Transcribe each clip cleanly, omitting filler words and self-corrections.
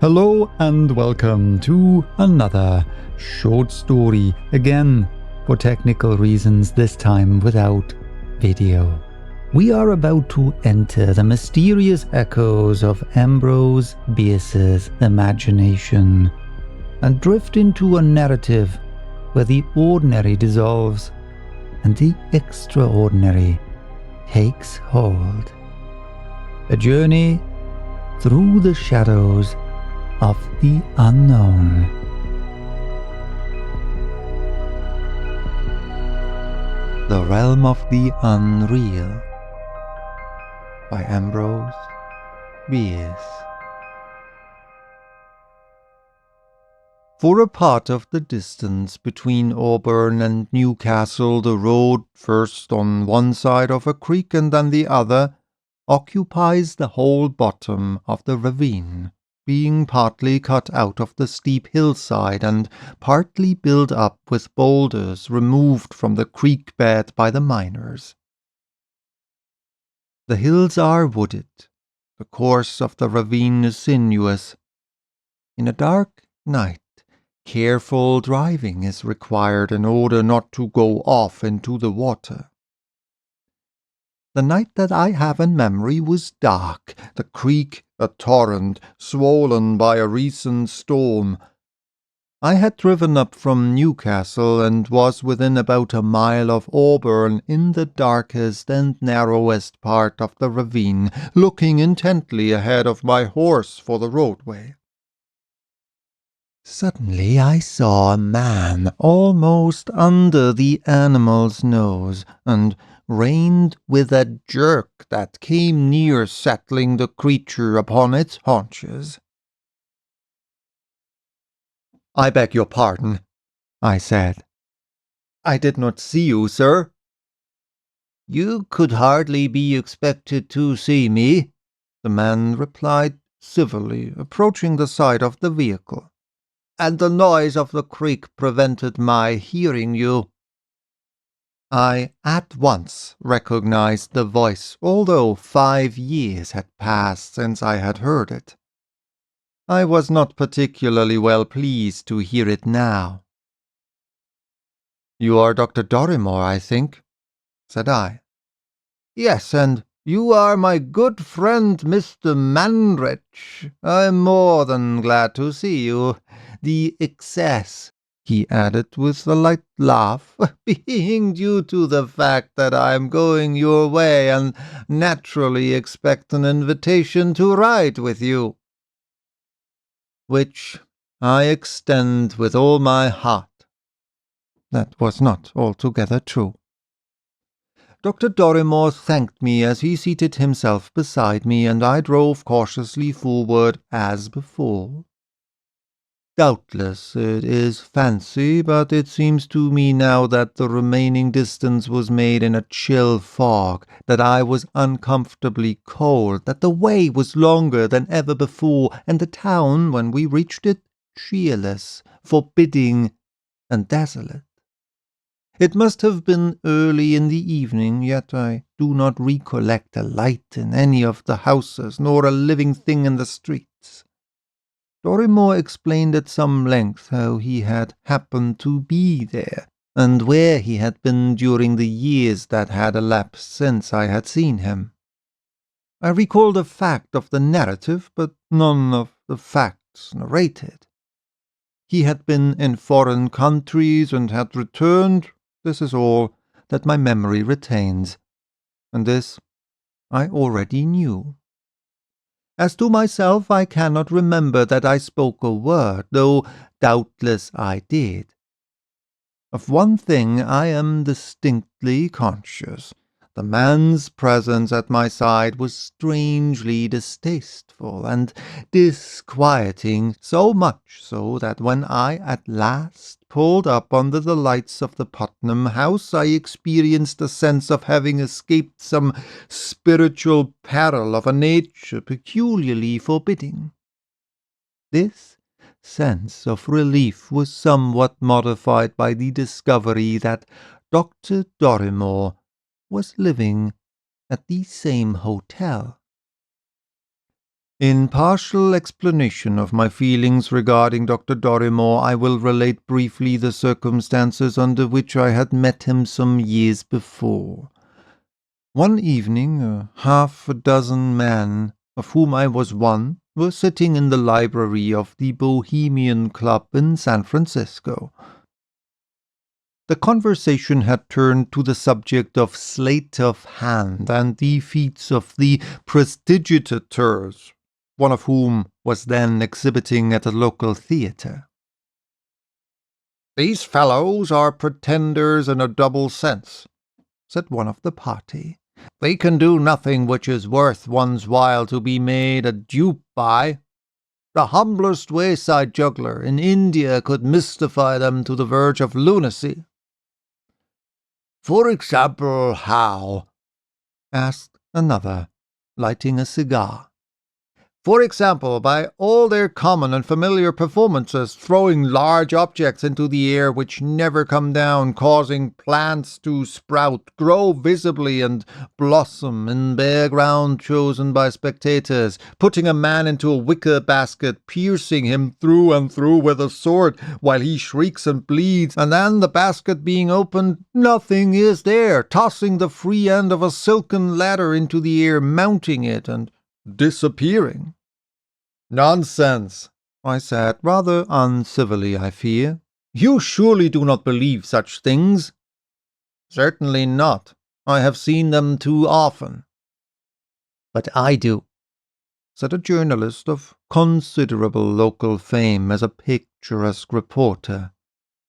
Hello and welcome to another short story, again for technical reasons, this time without video. We are about to enter the mysterious echoes of Ambrose Bierce's imagination and drift into a narrative where the ordinary dissolves and the extraordinary takes hold. A journey through the shadows of the unknown. The Realm of the Unreal by Ambrose Bierce. For a part of the distance between Auburn and Newcastle, the road, first on one side of a creek and then the other, occupies the whole bottom of the ravine, being partly cut out of the steep hillside and partly built up with boulders removed from the creek bed by the miners. The hills are wooded. The course of the ravine is sinuous. In a dark night, careful driving is required in order not to go off into the water. The night that I have in memory was dark, the creek a torrent, swollen by a recent storm. I had driven up from Newcastle and was within about a mile of Auburn in the darkest and narrowest part of the ravine, looking intently ahead of my horse for the roadway. Suddenly I saw a man almost under the animal's nose, and reined with a jerk that came near settling the creature upon its haunches. "I beg your pardon," I said. "I did not see you, sir." "You could hardly be expected to see me," the man replied civilly, approaching the side of the vehicle, "and the noise of the creek prevented my hearing you." I at once recognized the voice, although 5 years had passed since I had heard it. I was not particularly well pleased to hear it now. "You are Dr. Dorrimore, I think," said I. "Yes, and you are my good friend Mr. Manrich. I am more than glad to see you. The excess," he added with a light laugh, "being due to the fact that I am going your way and naturally expect an invitation to ride with you." "Which I extend with all my heart." That was not altogether true. Dr. Dorrimore thanked me as he seated himself beside me, and I drove cautiously forward as before. Doubtless it is fancy, but it seems to me now that the remaining distance was made in a chill fog, that I was uncomfortably cold, that the way was longer than ever before, and the town, when we reached it, cheerless, forbidding, and desolate. It must have been early in the evening, yet I do not recollect a light in any of the houses, nor a living thing in the streets. Dorrimore explained at some length how he had happened to be there, and where he had been during the years that had elapsed since I had seen him. I recalled a fact of the narrative, but none of the facts narrated. He had been in foreign countries and had returned. This is all that my memory retains, and this I already knew. As to myself, I cannot remember that I spoke a word, though doubtless I did. Of one thing I am distinctly conscious. The man's presence at my side was strangely distasteful and disquieting, so much so that when I at last pulled up under the lights of the Putnam house, I experienced a sense of having escaped some spiritual peril of a nature peculiarly forbidding. This sense of relief was somewhat modified by the discovery that Dr. Dorrimore was living at the same hotel. In partial explanation of my feelings regarding Dr. Dorrimore, I will relate briefly the circumstances under which I had met him some years before. One evening, half a dozen men, of whom I was one, were sitting in the library of the Bohemian Club in San Francisco. The conversation had turned to the subject of sleight of hand and the feats of the prestigitators, one of whom was then exhibiting at a local theatre. "These fellows are pretenders in a double sense," said one of the party. "They can do nothing which is worth one's while to be made a dupe by. The humblest wayside juggler in India could mystify them to the verge of lunacy." "For example, how?" asked another, lighting a cigar. "For example, by all their common and familiar performances, throwing large objects into the air which never come down, causing plants to sprout, grow visibly, and blossom in bare ground chosen by spectators, putting a man into a wicker basket, piercing him through and through with a sword, while he shrieks and bleeds, and then the basket being opened, nothing is there, tossing the free end of a silken ladder into the air, mounting it, and disappearing." "Nonsense," I said, rather uncivilly, I fear. "You surely do not believe such things?" "Certainly not. I have seen them too often." "But I do," said a journalist of considerable local fame as a picturesque reporter.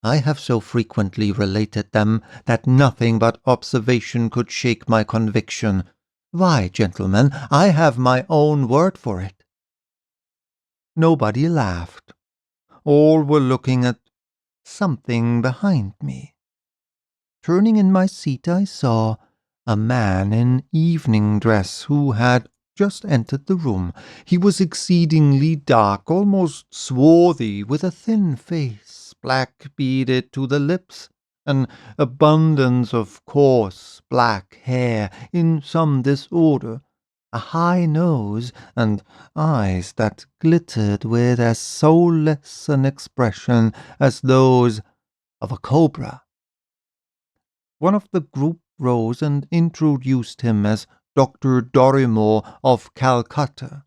"I have so frequently related them that nothing but observation could shake my conviction. Why, gentlemen, I have my own word for it." Nobody laughed. All were looking at something behind me. Turning in my seat, I saw a man in evening dress who had just entered the room. He was exceedingly dark, almost swarthy, with a thin face, black beaded to the lips, an abundance of coarse black hair in some disorder, a high nose, and eyes that glittered with as soulless an expression as those of a cobra. One of the group rose and introduced him as Dr. Dorrimore of Calcutta.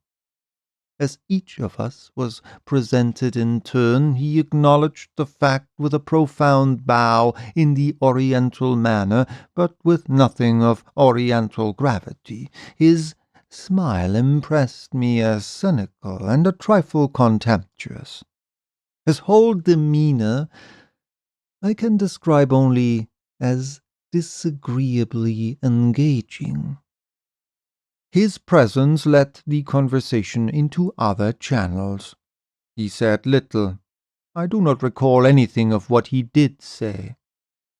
As each of us was presented in turn, he acknowledged the fact with a profound bow in the Oriental manner, but with nothing of Oriental gravity. His smile impressed me as cynical and a trifle contemptuous. His whole demeanour I can describe only as disagreeably engaging. His presence led the conversation into other channels. He said little. I do not recall anything of what he did say.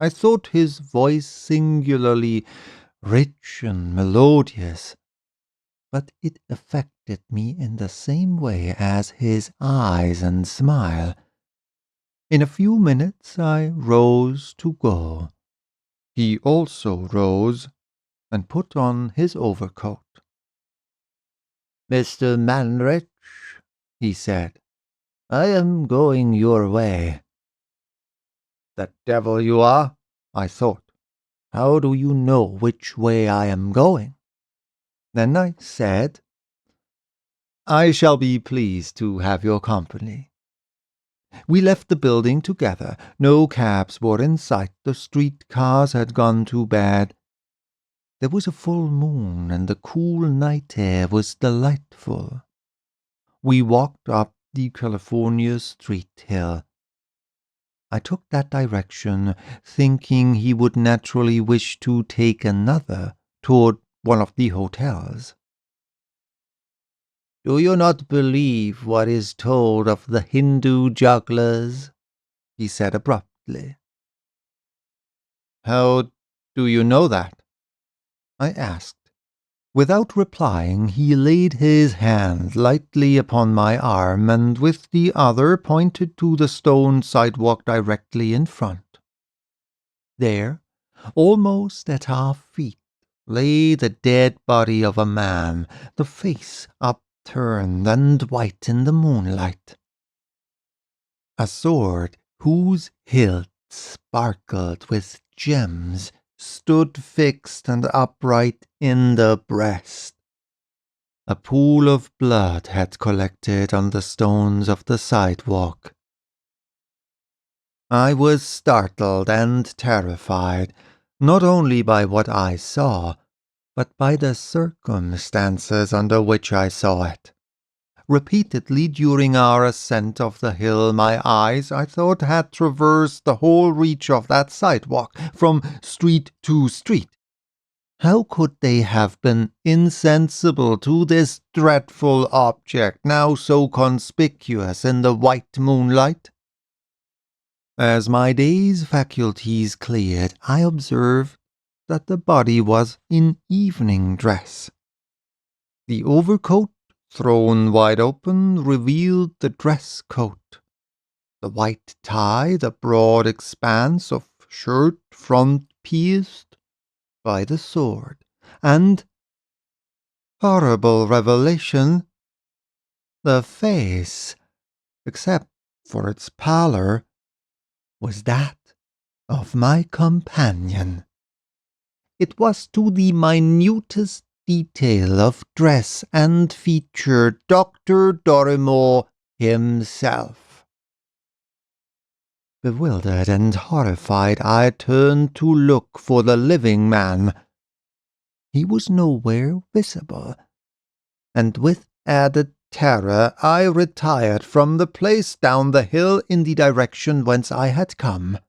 I thought his voice singularly rich and melodious, but it affected me in the same way as his eyes and smile. In a few minutes I rose to go. He also rose and put on his overcoat. "Mr. Manrich," he said, "I am going your way." "The devil you are," I thought. "How do you know which way I am going?" Then I said, "I shall be pleased to have your company." We left the building together. No cabs were in sight. The street cars had gone to bed. There was a full moon, and the cool night air was delightful. We walked up the California Street hill. I took that direction, thinking he would naturally wish to take another toward one of the hotels. "Do you not believe what is told of the Hindu jugglers?" he said abruptly. "How do you know that?" I asked. Without replying, he laid his hand lightly upon my arm, and with the other pointed to the stone sidewalk directly in front. There, almost at our feet, lay the dead body of a man, the face turned and white in the moonlight. A sword whose hilt sparkled with gems stood fixed and upright in the breast. A pool of blood had collected on the stones of the sidewalk. I was startled and terrified, not only by what I saw, but by the circumstances under which I saw it. Repeatedly during our ascent of the hill, my eyes, I thought, had traversed the whole reach of that sidewalk, from street to street. How could they have been insensible to this dreadful object, now so conspicuous in the white moonlight? As my day's faculties cleared, I observed that the body was in evening dress. The overcoat, thrown wide open, revealed the dress coat. The white tie, the broad expanse of shirt front pierced by the sword, and, horrible revelation, the face, except for its pallor, was that of my companion. It was to the minutest detail of dress and feature Dr. Dorrimore himself. Bewildered and horrified, I turned to look for the living man. He was nowhere visible, and with added terror I retired from the place down the hill in the direction whence I had come.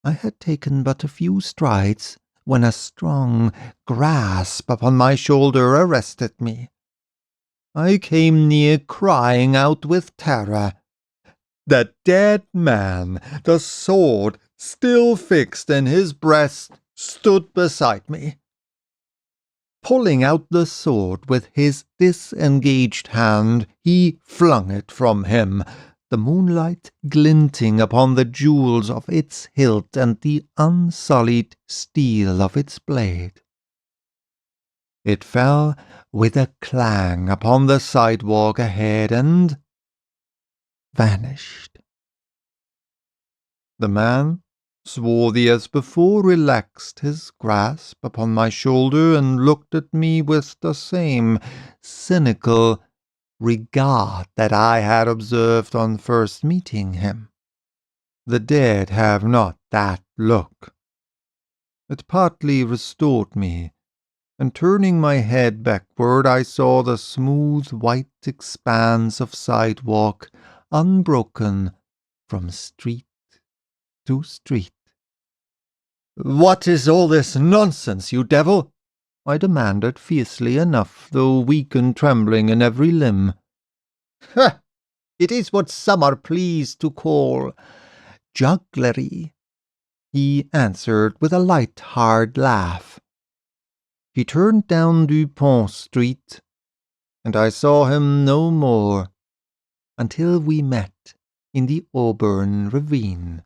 I had taken but a few strides when a strong grasp upon my shoulder arrested me. I came near crying out with terror. The dead man, the sword still fixed in his breast, stood beside me. Pulling out the sword with his disengaged hand, he flung it from him, the moonlight glinting upon the jewels of its hilt and the unsullied steel of its blade. It fell with a clang upon the sidewalk ahead and vanished. The man, swarthy as before, relaxed his grasp upon my shoulder and looked at me with the same cynical regard that I had observed on first meeting him. The dead have not that look. It partly restored me, and turning my head backward, I saw the smooth white expanse of sidewalk, unbroken from street to street. "What is all this nonsense, you devil?" I demanded fiercely enough, though weak and trembling in every limb. "Ha! It is what some are pleased to call jugglery," he answered with a light, hard laugh. He turned down Dupont Street, and I saw him no more until we met in the Auburn ravine.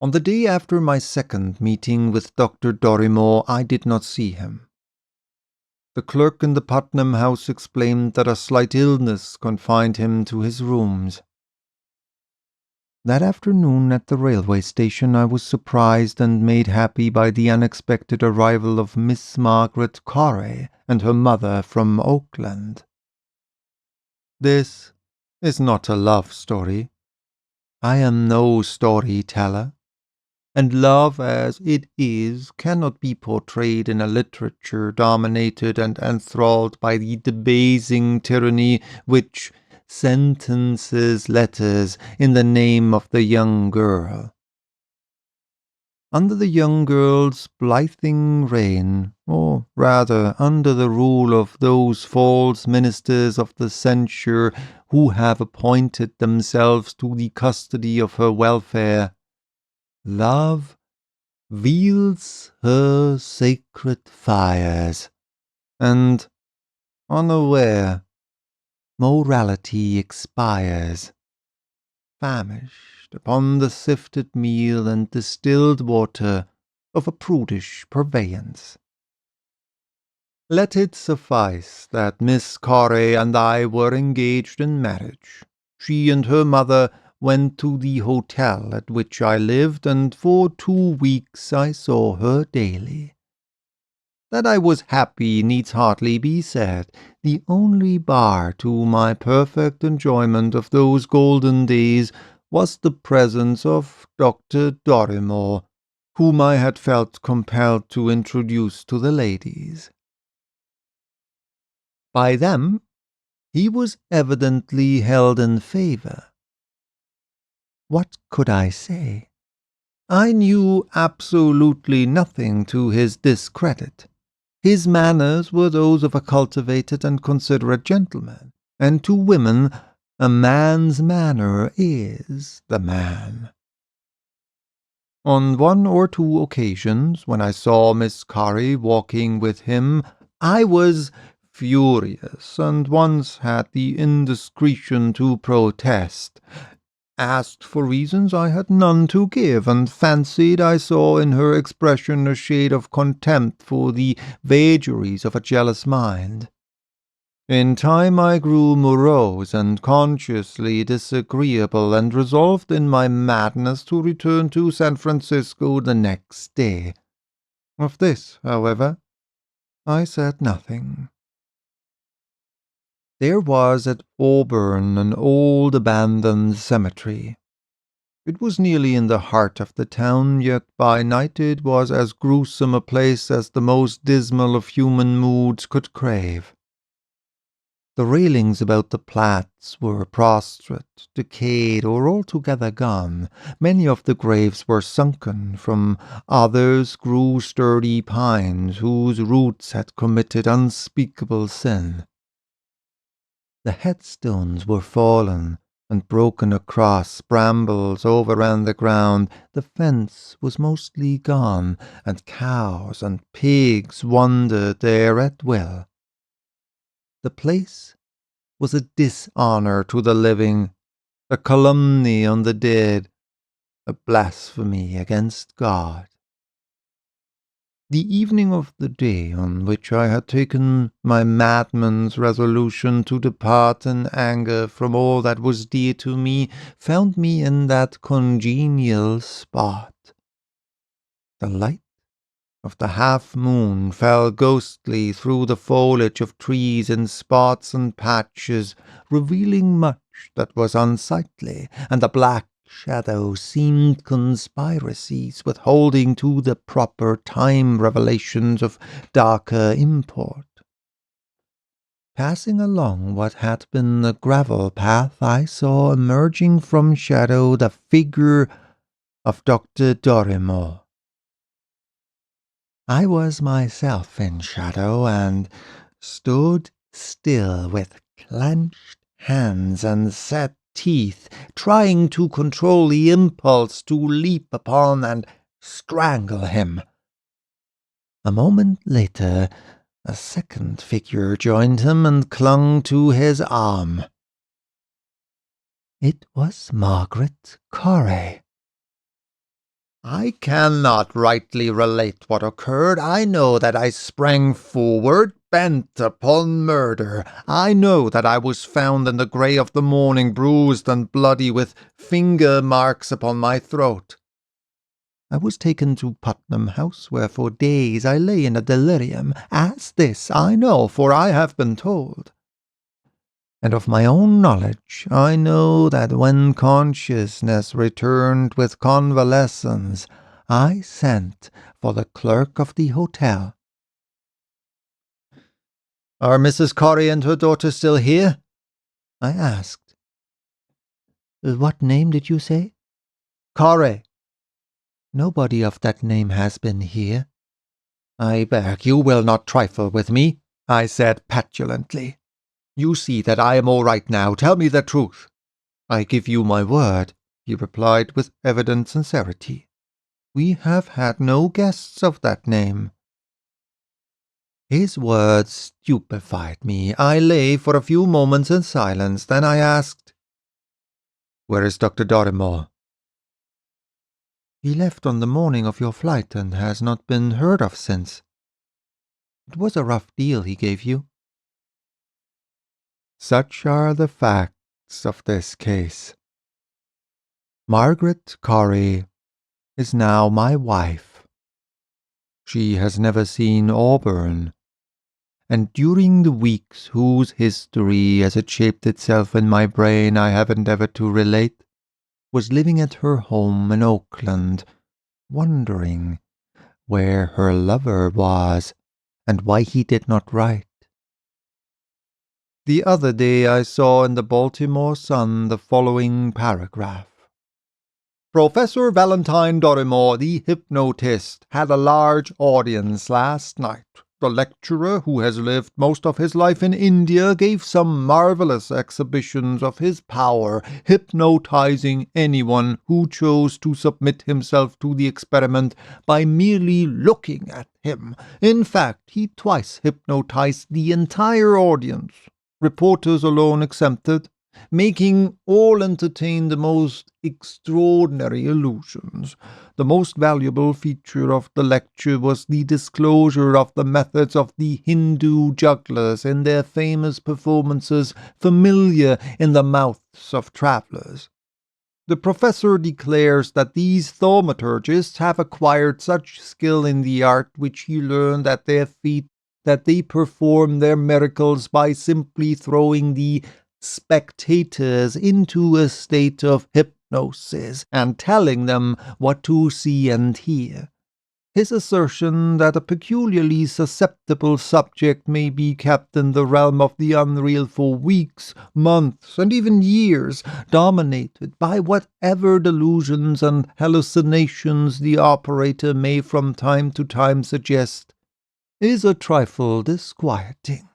On the day after my second meeting with Dr. Dorrimore, I did not see him. The clerk in the Putnam house explained that a slight illness confined him to his rooms. That afternoon at the railway station I was surprised and made happy by the unexpected arrival of Miss Margaret Corey and her mother from Oakland. This is not a love story. I am no storyteller, and love as it is cannot be portrayed in a literature dominated and enthralled by the debasing tyranny which sentences letters in the name of the young girl. Under the young girl's blithing reign, or rather under the rule of those false ministers of the censure who have appointed themselves to the custody of her welfare, love wields her sacred fires, and, unaware, morality expires, famished upon the sifted meal and distilled water of a prudish purveyance. Let it suffice that Miss Corey and I were engaged in marriage. She and her mother went to the hotel at which I lived, and for 2 weeks I saw her daily. That I was happy needs hardly be said. The only bar to my perfect enjoyment of those golden days was the presence of Dr. Dorrimore, whom I had felt compelled to introduce to the ladies. By them he was evidently held in favour. What could I say? I knew absolutely nothing to his discredit. His manners were those of a cultivated and considerate gentleman, and to women a man's manner is the man. On one or two occasions, when I saw Miss Corey walking with him, I was furious, and once had the indiscretion to protest, asked for reasons I had none to give, and fancied I saw in her expression a shade of contempt for the vagaries of a jealous mind. In time I grew morose and consciously disagreeable, and resolved in my madness to return to San Francisco the next day. Of this, however, I said nothing. There was at Auburn an old abandoned cemetery. It was nearly in the heart of the town, yet by night it was as gruesome a place as the most dismal of human moods could crave. The railings about the plats were prostrate, decayed, or altogether gone. Many of the graves were sunken, from others grew sturdy pines, whose roots had committed unspeakable sin. The headstones were fallen and broken across, brambles overran the ground, the fence was mostly gone, and cows and pigs wandered there at will. The place was a dishonour to the living, a calumny on the dead, a blasphemy against God. The evening of the day on which I had taken my madman's resolution to depart in anger from all that was dear to me found me in that congenial spot. The light of the half-moon fell ghostly through the foliage of trees in spots and patches, revealing much that was unsightly, and the black shadows seemed conspiracies withholding to the proper time revelations of darker import. Passing along what had been a gravel path, I saw emerging from shadow the figure of Dr. Dorrimore. I was myself in shadow, and stood still with clenched hands and set teeth, trying to control the impulse to leap upon and strangle him. A moment later, a second figure joined him and clung to his arm. It was Margaret Corey. I cannot rightly relate what occurred. I know that I sprang forward, bent upon murder. I know that I was found in the grey of the morning, bruised and bloody, with finger marks upon my throat. I was taken to Putnam House, where for days I lay in a delirium. As this I know, for I have been told. And of my own knowledge I know that when consciousness returned with convalescence, I sent for the clerk of the hotel. "Are Mrs. Corey and her daughter still here?" I asked. "What name did you say?" "Corey." "Nobody of that name has been here." "I beg you will not trifle with me," I said petulantly. "You see that I am all right now. Tell me the truth." "I give you my word," he replied with evident sincerity. "We have had no guests of that name." His words stupefied me. I lay for a few moments in silence. Then I asked, "Where is Dr. Dorrimore?" "He left on the morning of your flight, and has not been heard of since." It was a rough deal he gave you." Such are the facts of this case. Margaret Corey is now my wife. She has never seen Auburn, and during the weeks whose history, as it shaped itself in my brain, I have endeavored to relate, was living at her home in Oakland, wondering where her lover was and why he did not write. The other day I saw in the Baltimore Sun the following paragraph. Professor Valentine Dorrimore, the hypnotist, had a large audience last night. The lecturer, who has lived most of his life in India, gave some marvelous exhibitions of his power, hypnotizing anyone who chose to submit himself to the experiment by merely looking at him. In fact, he twice hypnotized the entire audience, reporters alone exempted, making all entertain the most extraordinary illusions. The most valuable feature of the lecture was the disclosure of the methods of the Hindu jugglers in their famous performances, familiar in the mouths of travellers. The professor declares that these thaumaturgists have acquired such skill in the art which he learned at their feet that they perform their miracles by simply throwing the spectators into a state of hypnosis and telling them what to see and hear. His assertion that a peculiarly susceptible subject may be kept in the realm of the unreal for weeks, months, and even years, dominated by whatever delusions and hallucinations the operator may from time to time suggest, is a trifle disquieting.